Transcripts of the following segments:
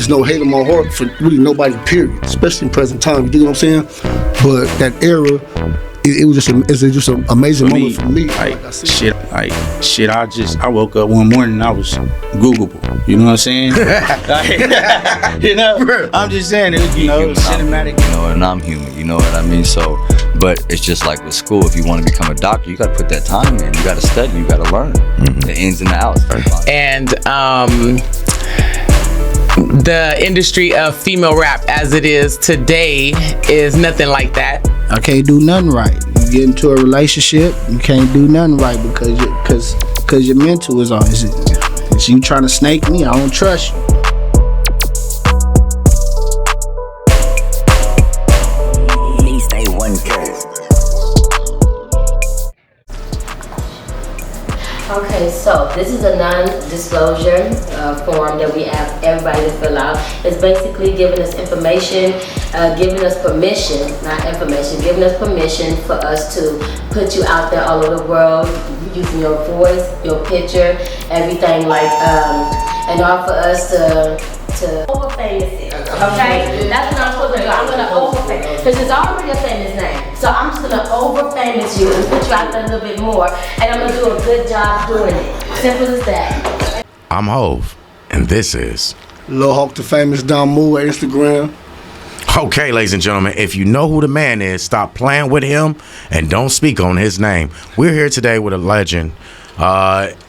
it's no hate in my heart for really nobody, period, especially in present time. You dig what I'm saying? But that era, it was just an amazing moment for me. I woke up one morning and I was Googleable. You know what I'm saying? I'm just saying, cinematic. And I'm human, you know what I mean? So, but it's just like with school, if you want to become a doctor, you got to put that time in. You got to study, you got to learn the ins and the outs. And the industry of female rap as it is today is nothing like that. I can't do nothing right. You get into a relationship, you can't do nothing right because your mental is on. Is you trying to snake me? I don't trust you. Okay, so this is a non-disclosure form that we ask everybody to fill out. It's basically giving us information, giving us permission, not information, giving us permission for us to put you out there all over the world using your voice, your picture, everything in order for us to over-famous it, okay? That's what I'm supposed to do. I'm gonna over-famous, because it's already a famous name. So I'm just gonna over-famous you and put you out there a little bit more, and I'm gonna do a good job doing it. Simple as that. I'm Hove, and this is Lil Hawk, the famous Don Moore at Instagram. Okay, ladies and gentlemen, if you know who the man is, stop playing with him and don't speak on his name. We're here today with a legend.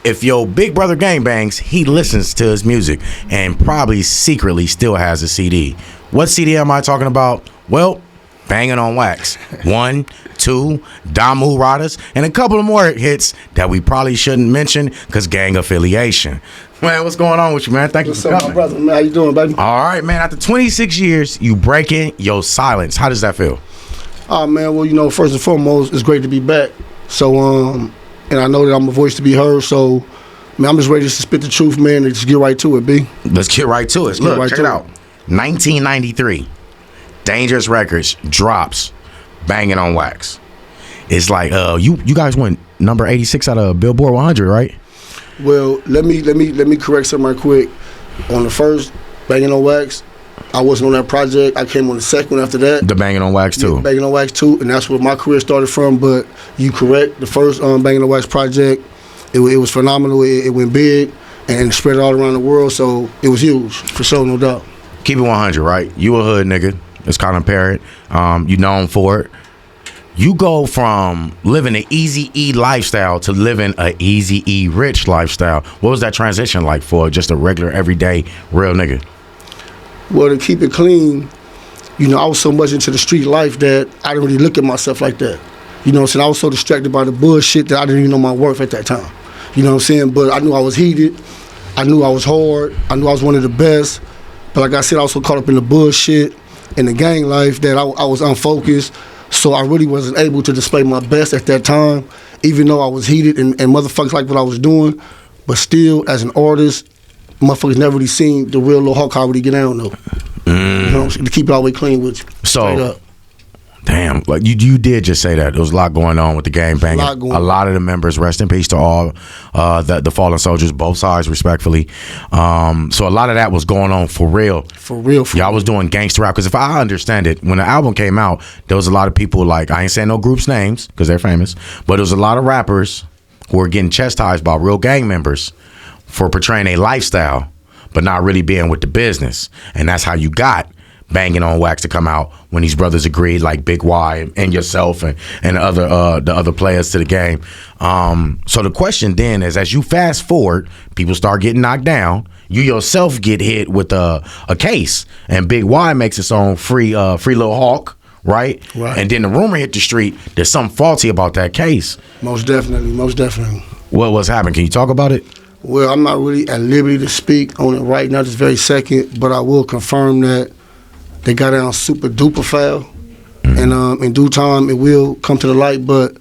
If your big brother gangbangs, he listens to his music and probably secretly still has a CD. What CD am I talking about? Well, Banging on Wax. 1, 2, Damu Radas, and a couple of more hits that we probably shouldn't mention because gang affiliation. Man, what's going on with you, man? Thank you for coming. My brother, man? How you doing, baby? All right, man. After 26 years, you breaking your silence. How does that feel? Oh, man, well, first and foremost, it's great to be back. So, and I know that I'm a voice to be heard, so, man, I'm just ready to spit the truth, man, and just get right to it, B. Let's get right to it. Look, check it out. 1993, Dangerous Records drops Banging on Wax. It's like, you guys went number 86 out of Billboard 100, right? Well, let me correct something right quick. On the first Banging on Wax, I wasn't on that project. I came on the second one after that. The Banging on Wax 2. Yeah, Banging on Wax 2, and that's where my career started from. But you correct, the first Banging on Wax project, it was phenomenal. It went big and spread all around the world, so it was huge, for sure, no doubt. Keep it 100, right? You a hood nigga. It's kind of apparent. You known for it. You go from living an Eazy-E lifestyle to living a Eazy-E rich lifestyle. What was that transition like for just a regular, everyday, real nigga? Well, to keep it clean, I was so much into the street life that I didn't really look at myself like that. You know what I'm saying? I was so distracted by the bullshit that I didn't even know my worth at that time. You know what I'm saying? But I knew I was heated. I knew I was hard. I knew I was one of the best. But like I said, I was so caught up in the bullshit and the gang life that I was unfocused. So I really wasn't able to display my best at that time, even though I was heated and motherfuckers like what I was doing. But still, as an artist, motherfuckers never really seen the real Lil Hawk how would he get down though. To keep it all the way clean with you. So, damn, like you did just say that. There was a lot going on with the gang banging. A lot of the members, rest in peace to all the fallen soldiers, both sides, respectfully. So a lot of that was going on for real. For real. Y'all was doing gangster rap. Because if I understand it, when the album came out, there was a lot of people, like, I ain't saying no groups' names because they're famous, but there was a lot of rappers who were getting chastised by real gang members for portraying a lifestyle, but not really being with the business. And that's how you got Banging on Wax to come out when these brothers agreed, like Big Y and yourself and the other players to the game. So the question then is, as you fast forward, people start getting knocked down. You yourself get hit with a case, and Big Y makes its own free Lill Hawk, right? And then the rumor hit the street. There's something faulty about that case. Most definitely. What's happened? Can you talk about it? Well, I'm not really at liberty to speak on it right now, this very second, but I will confirm that they got down super duper foul, and in due time it will come to the light. But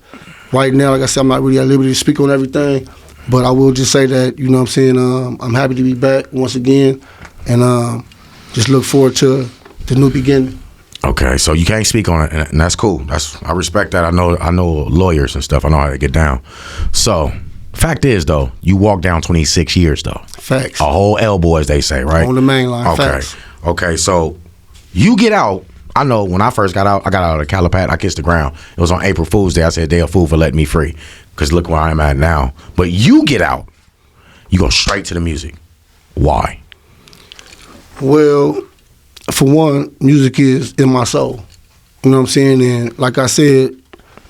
right now, like I said, I'm not really at liberty to speak on everything. But I will just say that, you know what I'm saying, I'm happy to be back once again, and just look forward to the new beginning. Okay, so you can't speak on it, and that's cool. I respect that. I know lawyers and stuff. I know how to get down. So Fact is, though, you walked down 26 years, though. Facts. A whole L, as they say, right? On the main line. Okay. Facts. Okay, so you get out. I know when I first got out, I got out of the Calipat. I kissed the ground. It was on April Fool's Day. I said, they a fool for letting me free. Because look where I'm at now. But you get out. You go straight to the music. Why? Well, for one, music is in my soul. You know what I'm saying? And like I said,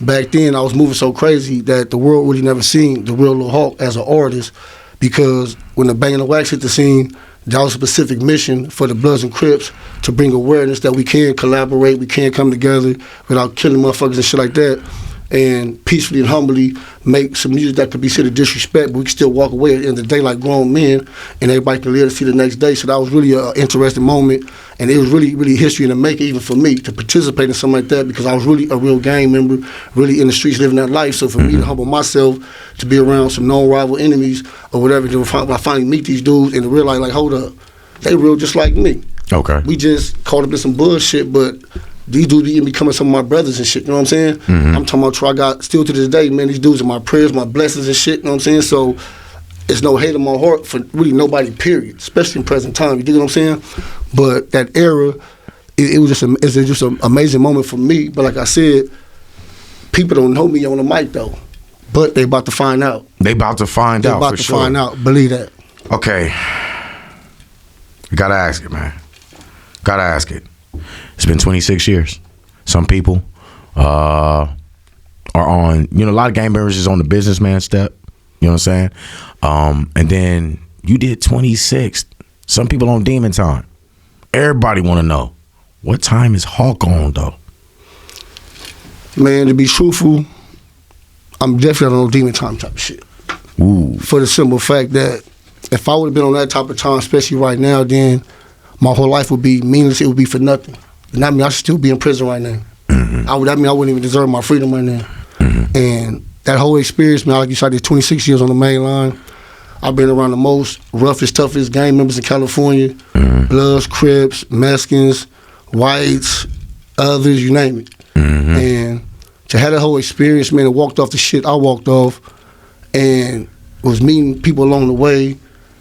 back then I was moving so crazy that the world really never seen the real Lil Hawk as an artist, because when the Bang and the Wax hit the scene, that was a specific mission for the Bloods and Crips to bring awareness that we can collaborate, we can come together without killing motherfuckers and shit like that, and peacefully and humbly make some music that could be considered disrespect, but we can still walk away at the end of the day like grown men, and everybody can live to see the next day. So that was really an interesting moment, and it was really, really history in the making, even for me, to participate in something like that, because I was really a real gang member, really in the streets living that life. So for me to humble myself, to be around some known rival enemies or whatever, to finally meet these dudes and to realize, like, hold up, they real just like me. Okay. We just caught up in some bullshit, but these dudes be becoming some of my brothers and shit, you know what I'm saying? I'm talking about, I got, still to this day, man, these dudes are my prayers, my blessings and shit, you know what I'm saying? So it's no hate in my heart for really nobody, period, especially in present time, you dig what I'm saying? But that era, it was just it's just an amazing moment for me. But like I said, people don't know me on the mic, though. But they about to find out. They about to find out, for sure. Find out, believe that. Okay. You gotta ask it, man. Gotta ask it. It's been 26 years. Some people are on, a lot of gang members is on the businessman step. You know what I'm saying? And then you did 26. Some people on demon time. Everybody want to know, what time is Hawk on, though? Man, to be truthful, I'm definitely on demon time type of shit. Ooh. For the simple fact that if I would have been on that type of time, especially right now, then my whole life would be meaningless. It would be for nothing. And I mean, I should still be in prison right now. I wouldn't even deserve my freedom right now. And that whole experience, man, like you said, I did 26 years on the main line. I've been around the most roughest, toughest gang members in California. Bloods, Crips, Mexicans, whites, others, you name it. And to have that whole experience, man, and walked off the shit I walked off, and was meeting people along the way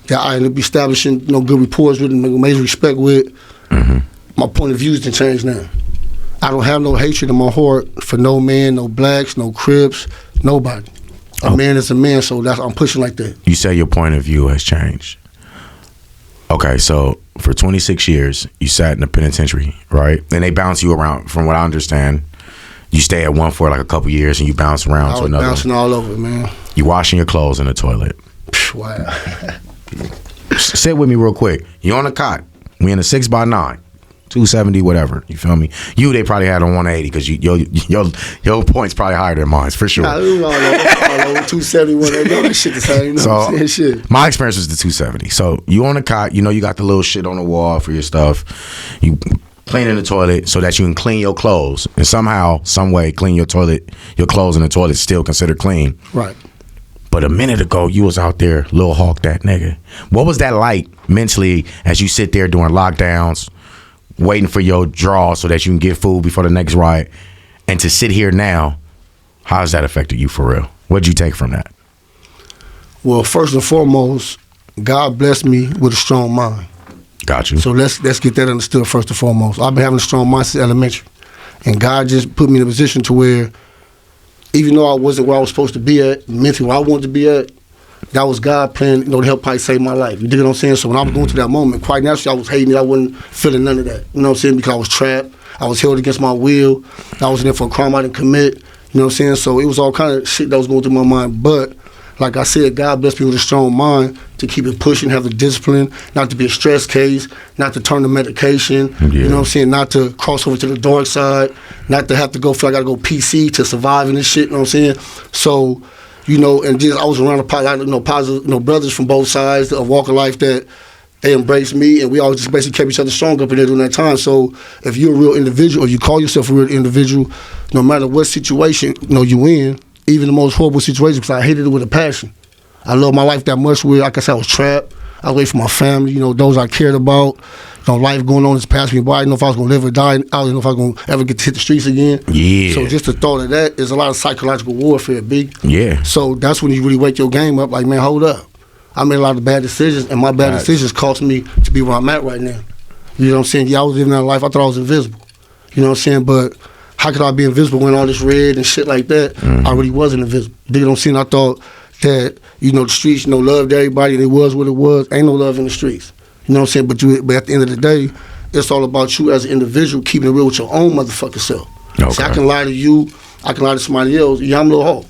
that I ended up establishing, good rapports with and amazing respect with. My point of view has changed now. I don't have no hatred in my heart for no man, no blacks, no Crips, nobody. A man is a man, so I'm pushing like that. You say your point of view has changed. Okay, so for 26 years, you sat in the penitentiary, right? And they bounce you around, from what I understand. You stay at one for like a couple years and you bounce around to another. I was bouncing all over, man. You washing your clothes in the toilet. Wow. Sit with me real quick. You on a cot. We in a 6x9. 270, whatever. You feel me? They probably had on 180 because your point's probably higher than mine, for sure. Nah, it was all over 270, 180. That shit the same. So shit. My experience was the 270. So you on the cot, you got the little shit on the wall for your stuff. You cleaning the toilet so that you can clean your clothes, and somehow, some way, clean your clothes in the toilet still considered clean. Right. But a minute ago, you was out there, Lil Hawk, that nigga. What was that like mentally as you sit there during lockdowns, waiting for your draw so that you can get food before the next riot, and to sit here now, how has that affected you for real? What'd you take from that? Well, first and foremost, God blessed me with a strong mind. Got you. So let's get that understood first and foremost. I've been having a strong mind since elementary, and God just put me in a position to where, even though I wasn't where I was supposed to be at, mentally where I wanted to be at, that was God plan, to help probably save my life. You dig what I'm saying? So when I was going through that moment, quite naturally, I was hating it. I wasn't feeling none of that. You know what I'm saying? Because I was trapped. I was held against my will. I was in there for a crime I didn't commit. You know what I'm saying? So it was all kind of shit that was going through my mind. But like I said, God blessed me with a strong mind to keep it pushing, have the discipline, not to be a stress case, not to turn to medication, you know what I'm saying, not to cross over to the dark side, not to have to feel like I got to go PC to survive in this shit, you know what I'm saying? So, and just I was around a positive, brothers from both sides of walk of life that they embraced me, and we all just basically kept each other strong up in there during that time. So if you're a real individual, or you call yourself a real individual, no matter what situation you in, even the most horrible situation, because I hated it with a passion. I love my life that much where, like I said, I was trapped. I was away from my family, you know, those I cared about. You know, life going on has passed me by. I didn't know if I was going to live or die. I didn't know if I was going to ever get to hit the streets again. Yeah. So just the thought of that is a lot of psychological warfare, B. Yeah. So that's when you really wake your game up, like, man, hold up. I made a lot of bad decisions, and my bad decisions cost me to be where I'm at right now. You know what I'm saying? Yeah, I was living that life. I thought I was invisible. You know what I'm saying? But how could I be invisible when all this red and shit like that? I really wasn't invisible. You know what I'm saying? I thought that, you know, the streets, you know, loved everybody, and it was what it was. Ain't no love in the streets. You know what I'm saying? But at the end of the day, it's all about you as an individual keeping it real with your own motherfucking self. Okay. See, I can lie to you. I can lie to somebody else. Yeah, I'm Lil Hawk.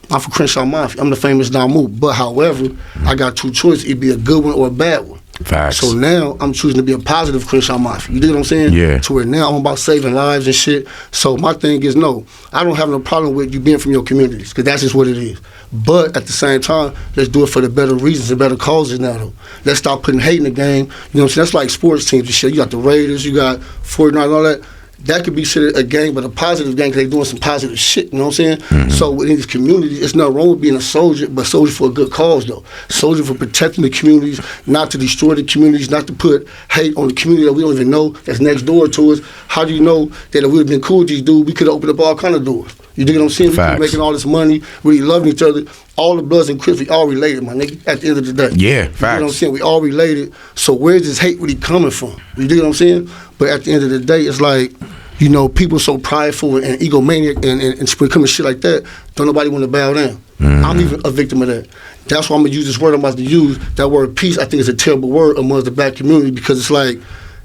I'm from Crenshaw Mafia. I'm the famous Damu. But however, I got two choices. It'd be a good one or a bad one. Facts. So now I'm choosing to be a positive Crenshaw Mafia. You dig what I'm saying? Yeah. To where now I'm about saving lives and shit. So my thing is, no, I don't have no problem with you being from your communities, because that's just what it is. But at the same time, let's do it for the better reasons and better causes now, though. Let's stop putting hate in the game. You know what I'm saying? That's like sports teams and shit. You got the Raiders, you got 49 and all that. That could be shit a game, but a positive game, because they doing some positive shit, you know what I'm saying? So within these communities, it's nothing wrong with being a soldier, but soldier for a good cause, though. Soldier for protecting the communities, not to destroy the communities, not to put hate on the community that we don't even know that's next door to us. How do you know that if we would have been cool with these dudes, we could have opened up all kind of doors? You dig what I'm saying? Facts. We keep making all this money, really loving each other. All the Bloods and Crips, we all related, my nigga, at the end of the day. Yeah, You facts. know what I'm saying? We all related. So where's this hate really coming from? You dig what I'm saying? But at the end of the day, it's like, you know, people so prideful and egomaniac and becoming shit like that, don't nobody want to bow down. I'm even a victim of that. That's why I'm going to use this word I'm about to use. That word peace, I think, is a terrible word amongst the black community, because it's like,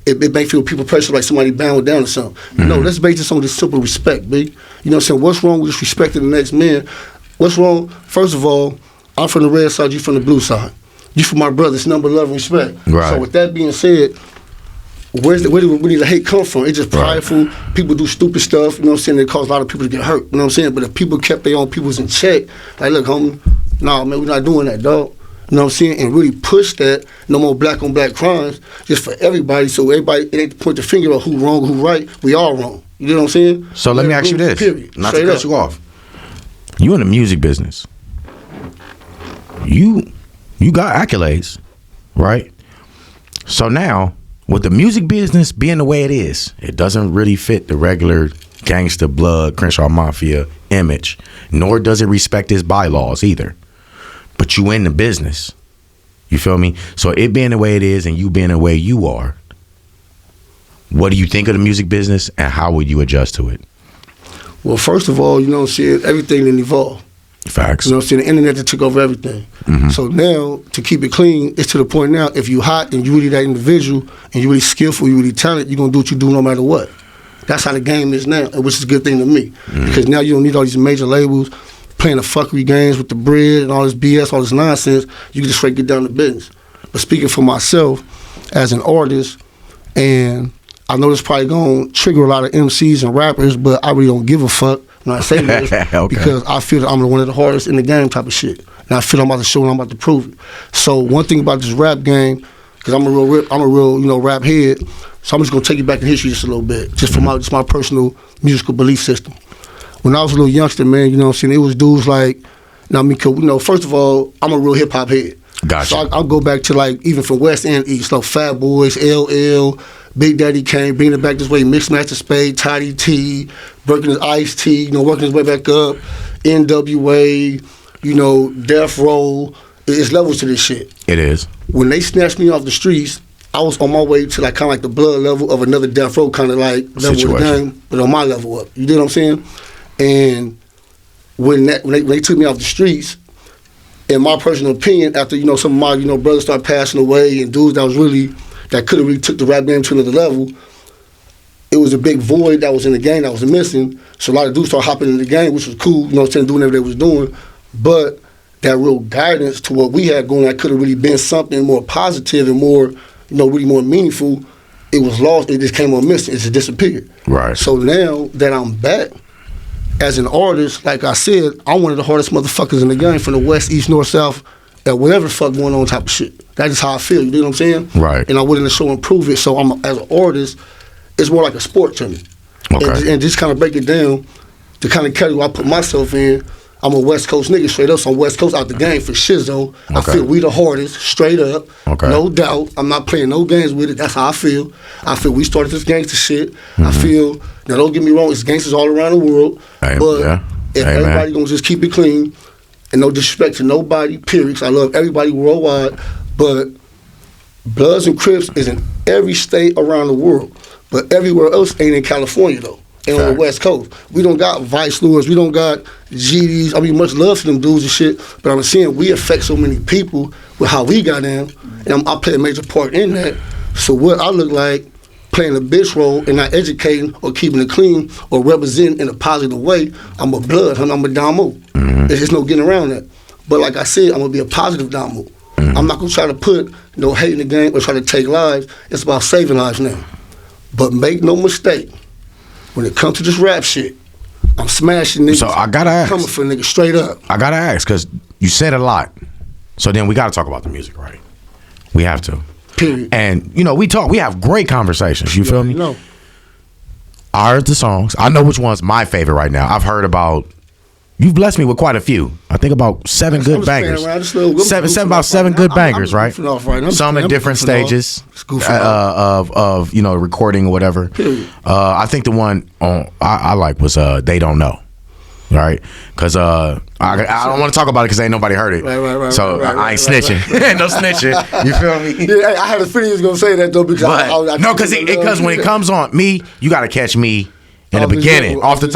it may feel people pressure like somebody bowing down or something. No, let's base this on this simple respect, big. You know what I'm saying? What's wrong with disrespecting the next man? What's wrong? First of all, I'm from the red side, you from the blue side. You from my brother, it's number, love, and respect. Right. So with that being said, where do the hate come from? It's just prideful. Right. People do stupid stuff, you know what I'm saying? It cause a lot of people to get hurt, you know what I'm saying? But if people kept their own peoples in check, like, look, homie, nah, man, we're not doing that, dog. You know what I'm saying? And really push that, no more black on black crimes, just for everybody, so everybody, it ain't to point the finger at who wrong, who right. We all wrong. You know what I'm saying? So let me ask you this, period. not to cut you off. You in the music business. You got accolades, right? So now, with the music business being the way it is, it doesn't really fit the regular gangster blood Crenshaw Mafia image, nor does it respect its bylaws either. But you in the business. You feel me? So it being the way it is and you being the way you are, what do you think of the music business and how would you adjust to it? Well, first of all, you know what I'm saying, everything didn't evolve. Facts. You know what I'm saying? The internet that took over everything. So now, to keep it clean, it's to the point now, if you hot and you really that individual and you really skillful, you really talented, you're going to do what you do no matter what. That's how the game is now, which is a good thing to me. Because now you don't need all these major labels playing the fuckery games with the bread and all this BS, all this nonsense. You can just straight get down to business. But speaking for myself, as an artist, and I know this probably going to trigger a lot of MCs and rappers, but I really don't give a fuck when I say this, Okay. because I feel that I'm one of the hardest in the game type of shit. And I feel I'm about to show and I'm about to prove it. So one thing about this rap game, because I'm a real, you know, rap head, so I'm just going to take you back in history just a little bit, just from my personal musical belief system. When I was a little youngster, man, you know what I'm saying, it was dudes like, you know what I mean, 'cause, you know, first of all, I'm a real hip-hop head. Gotcha. So I'll go back to, like, even from West and East, like Fat Boys, LL, Big Daddy Kane, bringing it back this way, Mixmaster Spade, Toddy T, breaking his Ice-T, you know, working his way back up, NWA, you know, Death Row. It's levels to this shit. It is. When they snatched me off the streets, I was on my way to, like, kind of like the blood level of another Death Row kind of like level of the game, but on my level up. You know what I'm saying? And when they took me off the streets, in my personal opinion, after, you know, some of my, you know, brothers started passing away and dudes that could have really took the rap game to another level, it was a big void that was in the game that was missing. So a lot of dudes started hopping in the game, which was cool, you know what I'm saying, doing whatever they was doing. But that real guidance to what we had going that could have really been something more positive and more, you know, really more meaningful, it was lost. It just came on missing. It just disappeared. Right. So now that I'm back, as an artist, like I said, I'm one of the hardest motherfuckers in the game, from the West, East, North, South, and whatever the fuck going on type of shit. That's just how I feel, you know what I'm saying? Right. And I'm willing to show and prove it. So as an artist, it's more like a sport to me. Okay. And just kind of break it down, the kind of category I put myself in, I'm a West Coast nigga straight up, so I'm West Coast out the game for shizzo. I feel we the hardest, straight up, no doubt. I'm not playing no games with it. That's how I feel. I feel we started this gangster shit. I feel, now don't get me wrong, it's gangsters all around the world, but if everybody gonna just keep it clean, and no disrespect to nobody, period, 'cause I love everybody worldwide, but Bloods and Crips is in every state around the world, but everywhere else ain't in California though. And on the West Coast, we don't got Vice Lords, we don't got GDs. I mean, much love to them dudes and shit, but I'm saying we affect so many people with how we got in, and I play a major part in that. So what I look like playing a bitch role and not educating or keeping it clean or representing in a positive way, I'm a Blood, I'm a Damo. There's just no getting around that. But like I said, I'm gonna be a positive Damo. I'm not gonna try to put no hate in the game or try to take lives. It's about saving lives now. But make no mistake, when it comes to this rap shit, I'm smashing niggas. So I gotta ask. Coming for niggas straight up. I gotta ask, because you said a lot. So then we gotta talk about the music, right? We have to. Period. And, you know, we have great conversations. You feel me? No. I heard the songs. I know which one's my favorite right now. I've heard about, you've blessed me with quite a few. I think about seven good bangers. Seven good bangers, right? Some at different stages of you know, recording or whatever. I think the one I like was They Don't Know. Right, because I don't want to talk about it because ain't nobody heard it. Right. So I ain't snitching. Ain't no snitching. You feel me? Yeah, I had a feeling he was gonna say that though because no, because when it comes on me, you got to catch me in the beginning, off the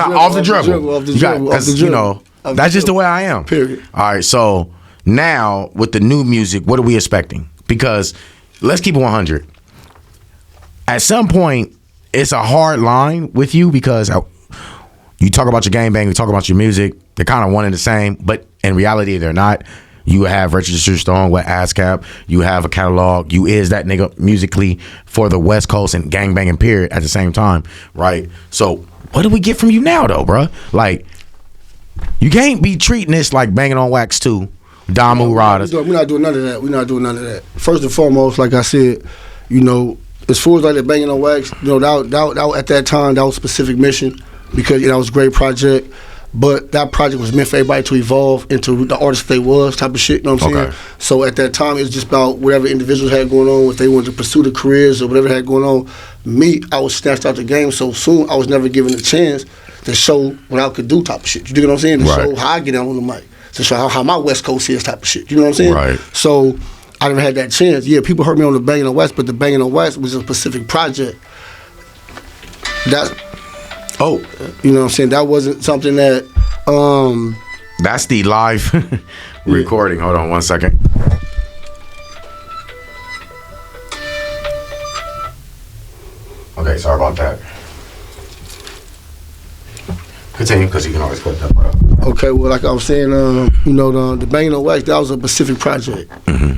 dribble. Because you know that's just the way I am. Period. All right, so now with the new music, what are we expecting? Because let's keep it 100. At some point, it's a hard line with you because you talk about your gang bang, you talk about your music, they're kind of one and the same, but in reality, they're not. You have Registered Stone with ASCAP, you have a catalog, you is that nigga musically for the West Coast and gang banging period at the same time, right? So what do we get from you now though, bruh? Like, you can't be treating this like Banging on Wax 2, Damu Riders. We're not doing none of that. First and foremost, like I said, you know, as far as like the Banging on Wax, you know, that at that time, that was a specific mission. Because that was a great project, but that project was meant for everybody to evolve into the artist they was type of shit, you know what I'm saying? So at that time, it was just about whatever individuals had going on, if they wanted to pursue the careers or whatever had going on. Me, I was snatched out the game so soon, I was never given a chance to show what I could do type of shit. You dig what I'm saying? To show how I get out on the mic, to show how my West Coast is type of shit. You know what I'm saying? Right. So I never had that chance. Yeah, people heard me on the Banging on Wax, but the Banging on Wax was a specific project. You know what I'm saying? That wasn't something that that's the live recording. Hold on 1 second. Okay, sorry about that. Continue, because you can always cut that part out. Okay, well, like I was saying, you know, the Banging on Wax, that was a specific project.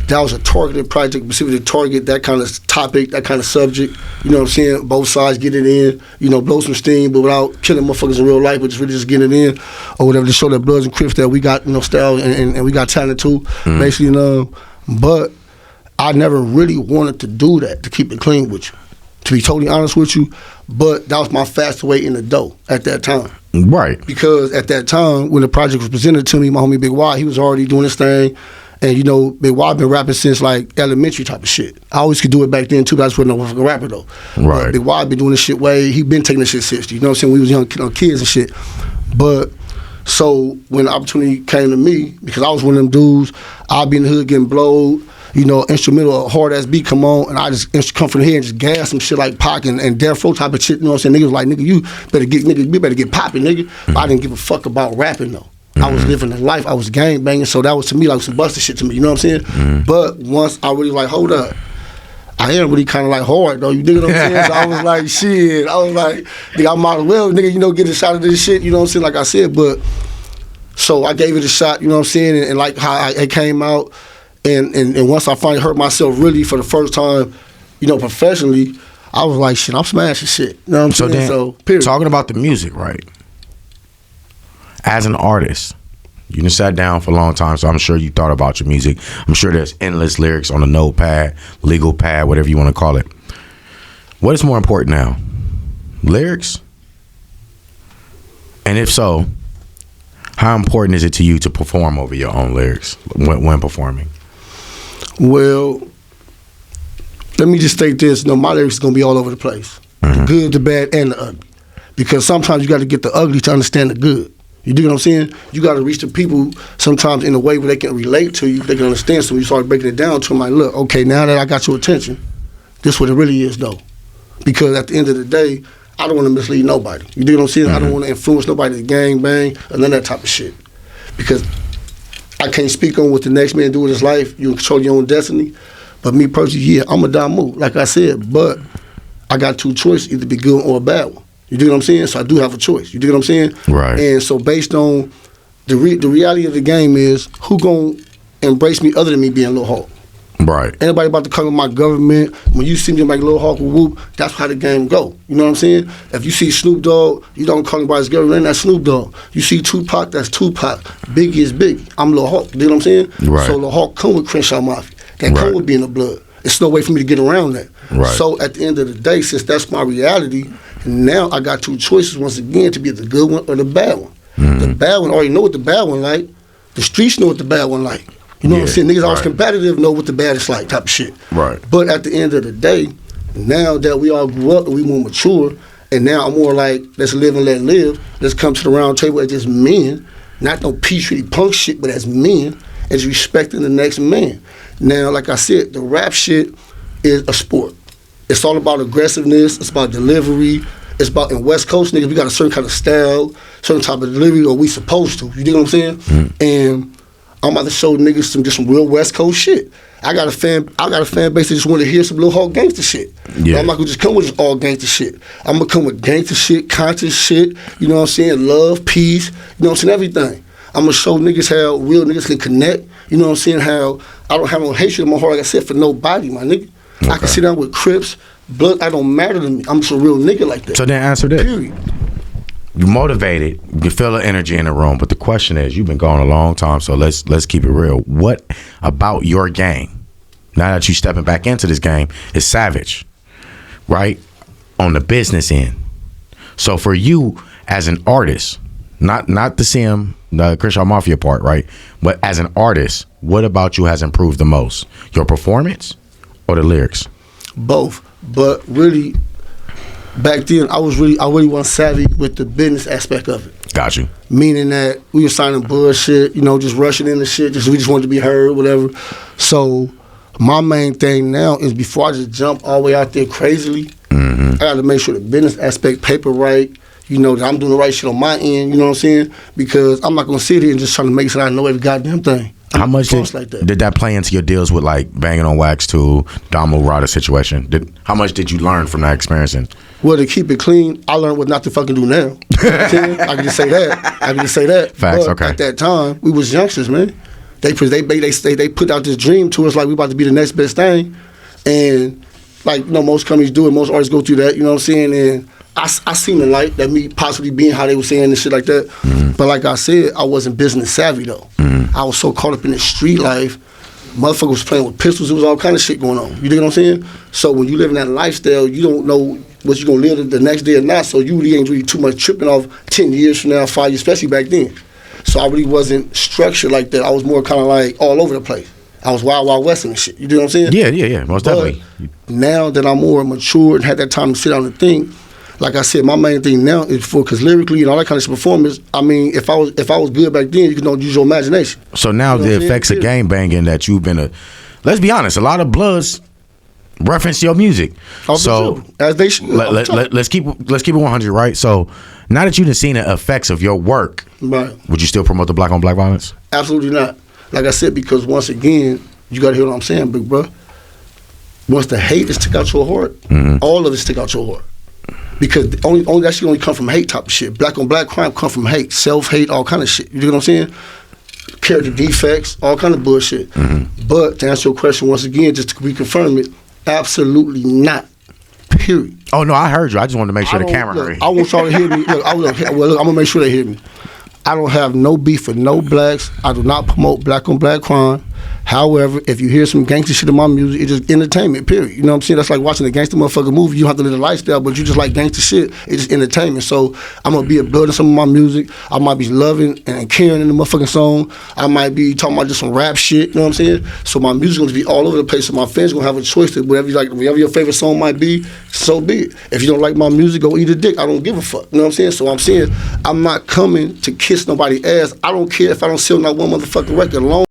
That was a targeted project, specific to target that kind of topic, that kind of subject. You know what I'm saying? Both sides get it in, you know, blow some steam, but without killing motherfuckers in real life, but just really just getting it in, or whatever, to show that Bloods and Crips that we got, you know, style and we got talent too, basically, you know. But I never really wanted to do that, to keep it clean with you, to be totally honest with you. But that was my fast way in the dough at that time. Right. Because at that time, when the project was presented to me, my homie Big Y, he was already doing his thing. And, you know, Big Y been rapping since, like, elementary type of shit. I always could do it back then, too, but I just wasn't no motherfucking rapper, though. Right. But Big Y been doing this shit he been taking this shit seriously. You know what I'm saying? We was young kids and shit. But, so, when the opportunity came to me, because I was one of them dudes, I'd be in the hood getting blowed, you know, instrumental, a hard-ass beat come on, and I just come from here and just gas some shit like Pac and Death Row type of shit, you know what I'm saying? Niggas was like, nigga, you better get popping, nigga. But I didn't give a fuck about rapping, though. I was living the life. I was gang banging, so that was to me like some busted shit to me. You know what I'm saying? But once I really like, hold up, I am really kind of like hard though. You dig what I'm saying? So I was like, shit. I was like, nigga, I might as well, nigga, you know, get a shot of this shit. You know what I'm saying? Like I said, but so I gave it a shot. You know what I'm saying? And like how it came out, and once I finally heard myself really for the first time, you know, professionally, I was like, shit, I'm smashing shit. You know what I'm saying? Then, so period. Talking about the music, right? As an artist, you done sat down for a long time, so I'm sure you thought about your music. I'm sure there's endless lyrics on a notepad, legal pad, whatever you want to call it. What is more important now? Lyrics? And if so, How important is it to you to perform over your own lyrics when performing? Well, let me just state this. My lyrics is going to be all over the place. The good, the bad, and the ugly. Because sometimes you got to get the ugly to understand the good. You dig what I'm saying? You got to reach the people sometimes in a way where they can relate to you, they can understand. So when you start breaking it down to them, like, look, okay, now that I got your attention, this is what it really is, though. Because at the end of the day, I don't want to mislead nobody. You dig what I'm saying? I don't want to influence nobody to gang bang or none of that type of shit. Because I can't speak on what the next man do with his life. You control your own destiny. But me personally, yeah, I'm a dumb move, like I said. But I got two choices, either be good or a bad one. You dig what I'm saying? So I do have a choice. You dig what I'm saying? Right. And so based on the reality of the game is, who gonna embrace me other than me being Lil Hawk? Right. Anybody about to come with my government, when you see me like Lil Hawk whoop, that's how the game go. You know what I'm saying? If you see Snoop Dogg, you don't call him by his government, that's Snoop Dogg. You see Tupac, that's Tupac. Biggie is Biggie. I'm Lil Hawk. You know what I'm saying? Right. So Lil Hawk come with Crenshaw Mafia. That come with being the blood. It's no way for me to get around that. Right. So at the end of the day, since that's my reality, now I got two choices once again to be the good one or the bad one. The bad one, already know what the bad one like. The streets know what the bad one like. You know what I'm saying? Niggas always competitive, know what the bad is like type of shit. Right. But at the end of the day, now that we all grew up and we more mature, and now I'm more like, let's live and let live. Let's come to the round table as just men, not no peach punk shit, but as men, as respecting the next man. Now, like I said, the rap shit is a sport. It's all about aggressiveness. It's about delivery. It's about, in West Coast niggas, we got a certain kind of style, certain type of delivery, or we supposed to. You dig what I'm saying? And I'm about to show niggas some real West Coast shit. I got a fan base that just want to hear some Lil Hawk gangster shit. Yeah. I'm not gonna just come with just all gangster shit. I'm gonna come with gangster shit, conscious shit. You know what I'm saying? Love, peace. You know what I'm saying? Everything. I'm gonna show niggas how real niggas can connect. You know what I'm saying? How I don't have no hatred in my heart, like I said, for nobody, my nigga. Okay. I can sit down with Crips, blood. I don't matter to me. I'm just a real nigga like that. So then answer this. Period. You motivated, you feel the energy in the room, but the question is, you've been gone a long time, so let's keep it real. What about your game, now that you stepping back into this game, is savage, right? On the business end. So for you as an artist, not the CM, the Crenshaw Mafia part, right? But as an artist, what about you has improved the most? Your performance or the lyrics? Both, but really, back then, I really wasn't savvy with the business aspect of it. Got you. Meaning that we were signing bullshit, you know, just rushing into shit, we just wanted to be heard, whatever. So my main thing now is, before I just jump all the way out there crazily, I got to make sure the business aspect, paper right, you know, that I'm doing the right shit on my end, you know what I'm saying? Because I'm not going to sit here and just try to make sure I know every goddamn thing. How much did that play into your deals with, like, Banging on Wax 2, Damo Rada situation? How much did you learn from that experience? Well, to keep it clean, I learned what not to fucking do now. You know what I'm saying? I can just say that. Facts, but okay. At that time, we was youngsters, man. They put out this dream to us like we about to be the next best thing. And, like, you know, most companies do it. Most artists go through that, you know what I'm saying? And I seen the light that me possibly being how they were saying and shit like that. But like I said, I wasn't business savvy, though. I was so caught up in the street life. Motherfuckers was playing with pistols. It was all kind of shit going on. You know what I'm saying? So when you live in that lifestyle, you don't know what you're going to live the next day or not. So you really ain't really too much tripping off 10 years from now, 5 years, especially back then. So I really wasn't structured like that. I was more kind of like all over the place. I was wild west and shit. You know what I'm saying? Yeah, most definitely. Now that I'm more mature and had that time to sit down and think, like I said, my main thing now is because lyrically and all that kind of shit, performance, I mean, if I was good back then, you can don't use your imagination. So now you know the effects of gang banging that you've been let's be honest, a lot of Bloods reference your music. So as they should. Let's keep it 100, right? So now that you've seen the effects of your work, right, would you still promote the black on black violence? Absolutely not. Like I said, because once again, you got to hear what I'm saying, big bro. Once the hate is stick out your heart, all of it stick out your heart. Because only that shit only come from hate type of shit. Black on black crime come from hate, self-hate, all kind of shit. You know what I'm saying? Character defects, all kind of bullshit. But to answer your question once again, just to reconfirm it, absolutely not. Period. Oh no, I heard you. I just wanted to make sure the camera heard. I want y'all to hear me. Look, I'm gonna make sure they hear me. I don't have no beef with no blacks. I do not promote black on black crime. However, if you hear some gangster shit in my music, it's just entertainment, period. You know what I'm saying? That's like watching a gangster motherfucking movie. You don't have to live the lifestyle, but you just like gangster shit. It's just entertainment. So I'm going to be a building some of my music. I might be loving and caring in the motherfucking song. I might be talking about just some rap shit, you know what I'm saying? So my music's going to be all over the place. So my fans going to have a choice to whatever you like, whatever your favorite song might be, so be it. If you don't like my music, go eat a dick. I don't give a fuck. You know what I'm saying? So I'm saying I'm not coming to kiss nobody's ass. I don't care if I don't sell not one motherfucking record alone.